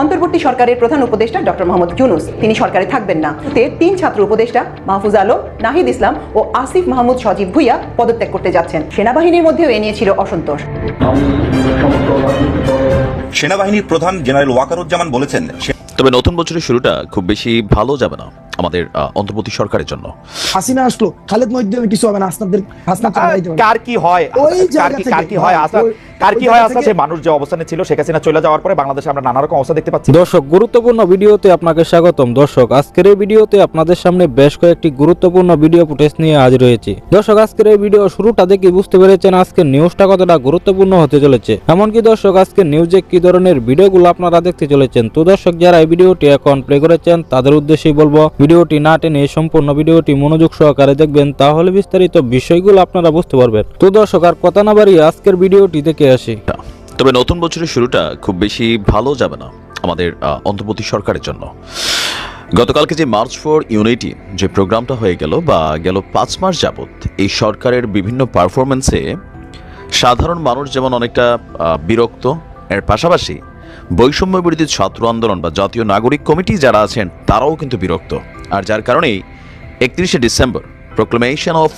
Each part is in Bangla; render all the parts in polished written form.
অন্তর্বর্তী সরকারের প্রধান উপদেষ্টা ডক্টর মোহাম্মদ ইউনূস তিনি সরকারে থাকবেন না। তিন ছাত্র উপদেষ্টা মাহফুজ আলম, নাহিদ ইসলাম ও আসিফ মাহমুদ সজীব ভুইয়া পদত্যাগ করতে যাচ্ছেন। সেনাবাহিনীর মধ্যেও এ নিয়ে ছিল অসন্তোষ। সেনাবাহিনীর প্রধান জেনারেল ওয়াকারুজ্জামান বলেছেন, তবে নতুন বছরের শুরুটা খুব বেশি ভালো যাবে না আমাদের অন্তর্বর্তী সরকারের জন্য। হাসিনা আসলো, খালেদ মহিউদ্দিনের কিছু হবে না, কার কি হয় সে মানুষ যে অবস্থানে ছিল শেখ হাসিনা চলে যাওয়ার পরে বাংলাদেশে আমরা নানা রকম অবস্থা দেখতে পাচ্ছি। দর্শক, গুরুত্বপূর্ণ ভিডিওতে আপনাকে স্বাগতম। দর্শক, আজকের এই ভিডিওতে আপনাদের সামনে বেশ কয়েকটি গুরুত্বপূর্ণ ভিডিও ফুটেজ নিয়ে হাজির হয়েছি। দর্শক, আজকের এই ভিডিও শুরুটা দেখে বুঝতে পেরেছেন আজকের নিউজটা কতটা গুরুত্বপূর্ণ হতে চলেছে। এমনকি দর্শক, আজকের নিউজে কি ধরনের ভিডিওগুলো আপনারা দেখতে চলেছেন। তো দর্শক, যারা এই ভিডিওটি এখন প্লে করেছেন তাদের উদ্দেশ্যেই বলবো, ভিডিওটি না টেনে সম্পূর্ণ ভিডিওটি মনোযোগ সহকারে দেখবেন, তাহলে বিস্তারিত বিষয়গুলো আপনারা বুঝতে পারবেন। তো দর্শক, আর কথা না বাড়িয়ে আজকের ভিডিওটি দেখে আসি। তবে নতুন বছরের শুরুটা খুব বেশি ভালো যাবে না আমাদের অন্তর্বর্তী সরকারের জন্য। গতকালকে যে মার্চ ফর ইউনিটি যে প্রোগ্রামটা হয়ে গেল বা গেল 5 মাস যাবত এই সরকারের বিভিন্ন পারফরমেন্সে সাধারণ মানুষ যেমন অনেকটা বিরক্ত, এর পাশাপাশি বৈষম্য বিরোধী ছাত্র আন্দোলন বা জাতীয় নাগরিক কমিটি যারা আছেন তারাও কিন্তু বিরক্ত। আর যার কারণেই 31শে December proclamation of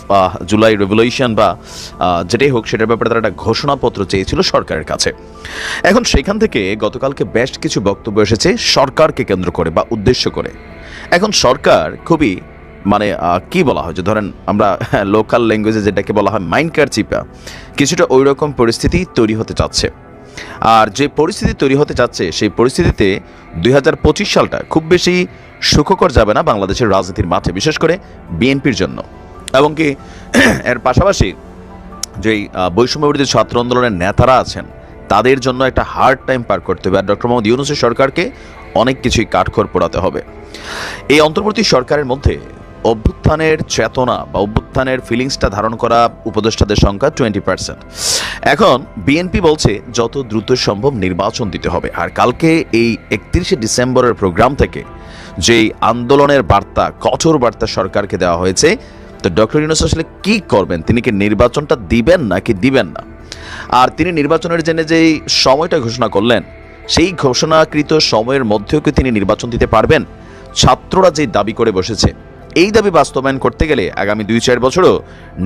July revolution বা যেটাই হোক সেটার ব্যাপারে তারা একটা ঘোষণাপত্র চেয়েছিল সরকারের কাছে। এখন সেখান থেকে গতকালকে বেশ কিছু বক্তব্য এসেছে সরকারকে কেন্দ্র করে বা উদ্দেশ্য করে। এখন সরকার খুবই কি বলা হয় যে ধরেন আমরা লোকাল ল্যাঙ্গুয়েজে যেটাকে বলা হয় মাইন্ড কারচিপা, কিছুটা ওই রকম পরিস্থিতি তৈরি হতে চাচ্ছে। আর যে পরিস্থিতি তৈরি হতে যাচ্ছে সেই পরিস্থিতিতে 2025 সালটা খুব বেশি সুখকর যাবে না বাংলাদেশের রাজনীতির মাঠে, বিশেষ করে বিএনপির জন্য। এবং কি এর পাশাপাশি যেই বৈষম্য বিরোধী ছাত্র আন্দোলনের নেতারা আছেন তাদের জন্য একটা হার্ড টাইম পার করতে হবে। আর ডক্টর মোহাম্মদ ইউনূসের সরকারকে অনেক কিছুই কাঠখড় পোড়াতে হবে। এই অন্তর্বর্তী সরকারের মধ্যে অভ্যুত্থানের চেতনা বা অভ্যুত্থানের ফিলিংসটা ধারণ করা উপদেষ্টাদের সংখ্যা 20%। এখন বিএনপি বলছে যত দ্রুত সম্ভব নির্বাচন দিতে হবে। আর কালকে এই 31শে ডিসেম্বরের প্রোগ্রাম থেকে যেই আন্দোলনের বার্তা, কঠোর বার্তা সরকারকে দেওয়া হয়েছে, তো ডক্টর ইউনূস আসলে কি করবেন? তিনি কি নির্বাচনটা দিবেন নাকি দিবেন না? আর তিনি নির্বাচনের জন্য যেই সময়টা ঘোষণা করলেন সেই ঘোষণাকৃত সময়ের মধ্যেও কি তিনি নির্বাচন দিতে পারবেন? ছাত্ররা যে দাবি করে বসেছে এই দাবি বাস্তবায়ন করতে গেলে আগামী 2-4 বছরও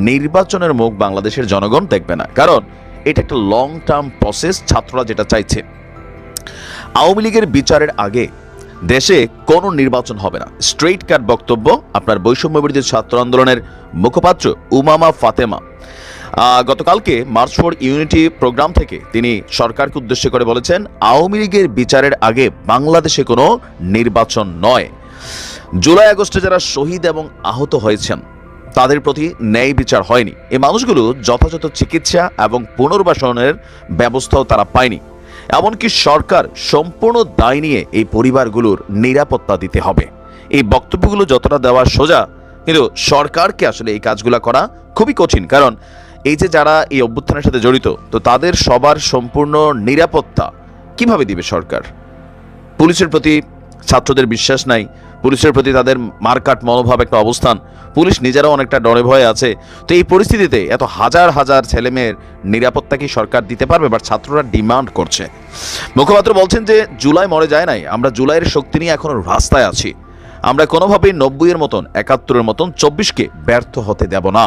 নির্বাচনের মুখ বাংলাদেশের জনগণ দেখবে না, কারণ এটা একটা লং টার্ম প্রসেস। ছাত্ররা যেটা চাইছে, আওয়ামী লীগের বিচারের আগে দেশে কোনো নির্বাচন হবে না, স্ট্রেইট কাট বক্তব্য আপনার বৈষম্য বিরোধী ছাত্র আন্দোলনের মুখপাত্র উমামা ফাতেমা গতকালকে মার্চ ফর ইউনিটি প্রোগ্রাম থেকে তিনি সরকারকে উদ্দেশ্য করে বলেছেন, আওয়ামী লীগের বিচারের আগে বাংলাদেশে কোনো নির্বাচন নয়। জুলাই আগস্টে যারা শহীদ এবং আহত হয়েছেন তাদের প্রতি ন্যায় বিচার হয়নি। এই মানুষগুলো যথাযথ চিকিৎসা এবং পুনর্বাসনের ব্যবস্থাও তারা পায়নি। এমনকি সরকার সম্পূর্ণ দায় নিয়ে এই পরিবারগুলোর নিরাপত্তা দিতে হবে। এই বক্তব্যগুলো যতটা দেওয়া সোজা, কিন্তু সরকারকে আসলে এই কাজগুলো করা খুবই কঠিন, কারণ এই যে যারা এই অভ্যুত্থানের সাথে জড়িত, তো তাদের সবার সম্পূর্ণ নিরাপত্তা কিভাবে দিবে সরকার? পুলিশের প্রতি ছাত্রদের বিশ্বাস নাই, পুলিশের প্রতি তাদের মারকাট মনোভাব একটা অবস্থান, পুলিশ নিজেরাও অনেকটা ডরে ভয়ে আছে। তো এই পরিস্থিতিতে এত হাজার হাজার ছেলেমেয়ের নিরাপত্তা কি সরকার দিতে পারবে? বাট ছাত্ররা ডিমান্ড করছে। মুখপাত্র বলছেন যে জুলাই মরে যায় নাই, আমরা জুলাইয়ের শক্তি নিয়ে এখনো রাস্তায় আছি। আমরা কোনোভাবেই 90-এর মতন 71-এর মতন 24কে ব্যর্থ হতে দেব না।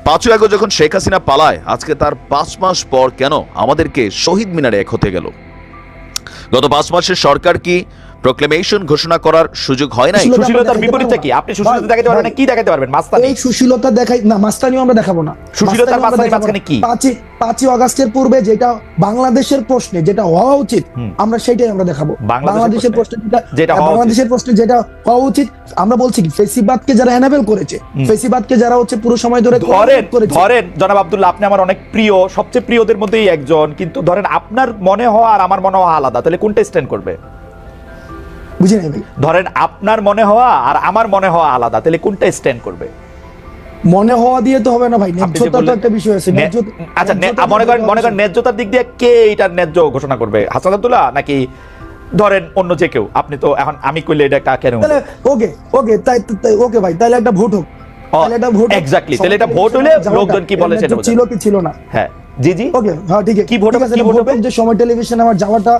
5ই আগস্ট যখন শেখ হাসিনা পালায়, আজকে তার 5 মাস পর কেন আমাদেরকে শহীদ মিনারে এক হতে গেল? গত 5 মাসের সরকার কি প্রোক্লেমেশন ঘোষণা করার সুযোগ হয় নাই? সুশীলতার বিপরীতটা কি? আপনি সুশীলতা দেখাতে পারবেন না, কি দেখাতে পারবেন? মাস্তানি। এই সুশীলতা দেখাই না, মাস্তানিও আমরা দেখাবো না। সুশীলতার মাঝখানে কি? 5ই আগস্টের পূর্বে যেটা বাংলাদেশের প্রশ্নে যেটা হওয়া উচিত আমরা সেটাই আমরা দেখাবো। বাংলাদেশের প্রশ্নে যেটা হওয়া উচিত আমরা বলছি কি, ফেসিবাদকে যারা এনাবেল করেছে, ফেসিবাদকে যারা হচ্ছে পুরো সময় ধরে ধরেন জনাব আব্দুল্লাহ, আপনি আমার অনেক প্রিয়, সবচেয়ে প্রিয়দের মধ্যেই একজন, কিন্তু ধরেন আপনার মনে হওয়া আর আমার মনে হওয়া আলাদা, তাহলে কোনটা স্ট্যান্ড করবে? বুঝি নাই ভাই। ধরেন আপনার মনে হওয়া আর আমার মনে হওয়া আলাদা, তাহলে কোনটা স্ট্যান্ড করবে? মনে হওয়া দিয়ে তো হবে না ভাই, ন্যায্যতা তো একটা বিষয় আছে। আচ্ছা, মনে করেন ন্যায্যতার দিক দিয়ে কে এটা ন্যায্য ঘোষণা করবে? হাসান আব্দুল্লাহ নাকি ধরেন অন্য যে কেউ? আপনি তো এখন আমি কইলে এটা কেন? ওকে তাই ওকে ভাই, তাহলে একটা ভোট হোক। এক্স্যাক্টলি, তাহলে এটা ভোট হলে লোকজন কি বলে সেটা ছিল কি ছিল না। হ্যাঁ জি জি, ওকে, হ্যাঁ ঠিক আছে। কি ভোট হবে? যে সময় টেলিভিশনে আমার যাওয়াটা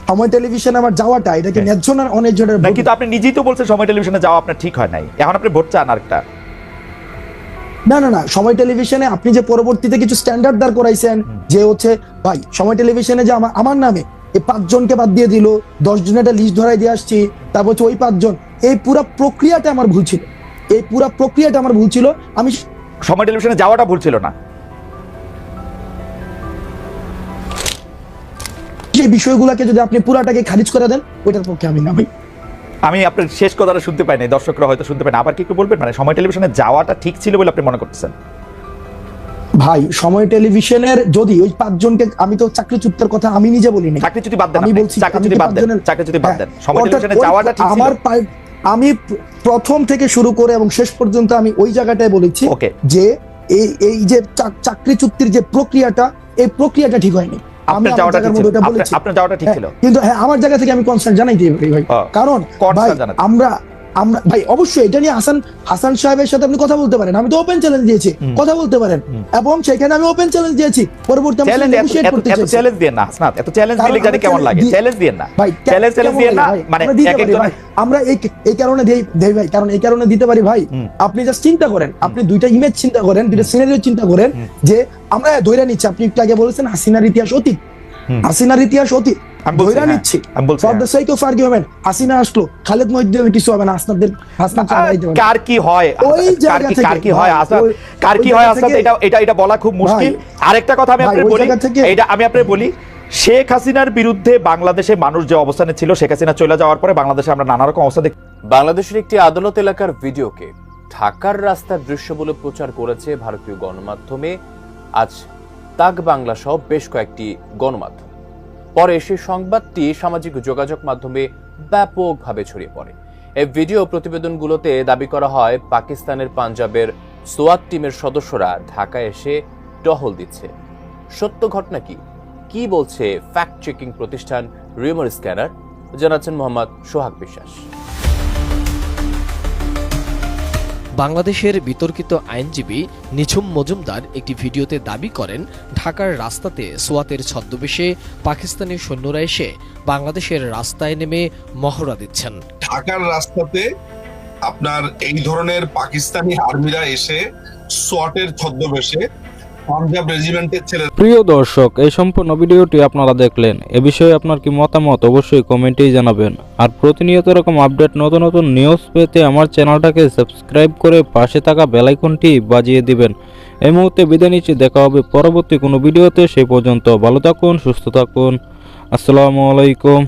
সময় টেলিভিশনে আমার যাওয়াটা এটা কি ন্যায্য না অন্যায্য? না, কিন্তু আপনি নিজেই তো বলছেন সময় টেলিভিশনে যাওয়া আপনার ঠিক হয় নাই, এখন আপনি ভোট চান আরেকটা। না না না, সময় টেলিভিশনে আপনি যে পরবর্তীতে কিছু স্ট্যান্ডার্ড দাঁড় করাইছেন যে হচ্ছে ভাই সময় টেলিভিশনে যে আমার নামে এই 5 জনকে বাদ দিয়ে দিল, 10 জনের একটা লিস্ট ধরাই দিয়ে আসছি, তারপর হচ্ছে ওই 5 জন, এই পুরো প্রক্রিয়াটা আমার ভুল ছিল, এই পুরো প্রক্রিয়াটা আমার ভুল ছিল। আমি সময় টেলিভিশনে যাওয়াটা ভুল ছিল না, সেই বিষয়গুলোকে যদি আপনি পুরাটাকে খারিজ করে দেন ওইটার পক্ষে আমি না ভাই। আমি আপনার শেষ কথাটা শুনতে পাই নাই, দর্শকরা হয়তো শুনতে পাই না, আবার কি একটু বলবেন? মানে সময় টেলিভিশনে যাওয়াটা ঠিক ছিল বলে আপনি মনে করতেছেন? ভাই সময় টেলিভিশনের যদি ওই 5 জনকে, আমি তো চাকরিচ্যুতের কথা আমি নিজে বলিনি, চাকরিচ্যুতি বাদ দেন, আমি বলছি চাকরিচ্যুতি বাদ দেন, চাকরিচ্যুতি বাদ দেন, সময় টেলিভিশনে যাওয়াটা ঠিক ছিল। আমার আমি প্রথম থেকে শুরু করে এবং শেষ পর্যন্ত আমি ওই জায়গাটায় বলেছি যে এই যে চাকরিচ্যুতির যে প্রক্রিয়াটা, এই প্রক্রিয়াটা ঠিক হয়নি। আপনার যাওয়াটা ঠিক ছিল, কিন্তু হ্যাঁ আমার জায়গা থেকে আমি কনসার্ন জানাইতে পারি ভাই, কারণ ভাই আমরা ভাই অবশ্যই এটা নিয়ে হাসান সাহেবের সাথে আপনি কথা বলতে পারেন, আমি তো ওপেন চ্যালেঞ্জ দিয়েছি, কথা বলতে পারেন, এবং সেখানে আমি ওপেন চ্যালেঞ্জ দিয়েছি। পরবর্তী চ্যালেঞ্জ দিয়ে না হাসনাত, এত চ্যালেঞ্জ দিলে জানি কেমন লাগে, চ্যালেঞ্জ দিয়ে না ভাই, চ্যালেঞ্জ দিয়ে না, মানে আমরা এই কারণে দেই ভাই, কারণ এই কারণে দিতে পারি ভাই, আপনি জাস্ট চিন্তা করেন, আপনি দুইটা ইমেজ চিন্তা করেন, দুইটা সিনারিও চিন্তা করেন, যে আমরা ধরে নিচ্ছি, আপনি একটু আগে বলেছেন হাসিনার ইতিহাস অতীত, হাসিনার ইতিহাস অতীত ধরে নিচ্ছি, for the sake of argument Hasina আসলো, খালেদ মহিউদ্দিন কিছু হবে না, হাসনাত কার কি হয়, কার কি হয় হাসনাত, এটা বলা খুব মুশকিল। আরেকটা কথা আমি আপনাকে বলি, এটা আমি আপনাকে বলি, শেখ হাসিনার বিরুদ্ধে বাংলাদেশে মানুষ যে অবস্থানে ছিল, শেখ হাসিনা চলে যাওয়ার পরে বাংলাদেশে আমরা নানা রকম অবস্থা দেখি। বাংলাদেশের একটি আদালত এলাকার ভিডিওকে ঢাকার রাস্তার দৃশ্য বলে প্রচার করেছে ভারতীয় গণমাধ্যমে, আজ তাক বাংলা সহ বেশ কয়েকটি গণমাধ্যম। পরে সেই সংবাদটি সামাজিক যোগাযোগ মাধ্যমে ব্যাপকভাবে ছড়িয়ে পড়ে। এই ভিডিও প্রতিবেদনগুলোতে দাবি করা হয় পাকিস্তানের পাঞ্জাবের সোয়াত টিমের সদস্যরা ঢাকায় এসে টহল দিচ্ছে। সত্য ঘটনা কি বলছে ফ্যাক্ট চেকিং প্রতিষ্ঠান রিউমার স্ক্যানার, জানাচ্ছেন মোহাম্মদ সোহাগ বিশ্বাস। বাংলাদেশের বিতর্কিত আইনজীবী নিঝুম মজুমদার একটি ভিডিওতে দাবি করেন ঢাকার রাস্তাতে সোয়াতের ছদ্মবেশে পাকিস্তানি সৈন্যরা এসে বাংলাদেশের রাস্তায় নেমে মহড়া দিচ্ছেন। ঢাকার রাস্তাতে আপনার এই ধরনের পাকিস্তানি আর্মিরা এসে সোয়াটের ছদ্মবেশে পাঞ্জাব রেজিমেন্টের ছেলে। প্রিয় দর্শক, এই সম্পূর্ণ ভিডিওটি আপনারা দেখলেন, এ বিষয়ে আপনার কি মতামত অবশ্যই কমেন্টেই জানাবেন। আর প্রতিনিয়ত এরকম আপডেট নতুন নতুন নিউজ পেতে আমার চ্যানেলটাকে সাবস্ক্রাইব করে পাশে থাকা বেল আইকনটি বাজিয়ে দিবেন। এই মুহূর্তে বিদায় নিচ্ছি, দেখা হবে পরবর্তী কোনো ভিডিওতে। সেই পর্যন্ত ভালো থাকুন, সুস্থ থাকুন, আসসালামু আলাইকুম।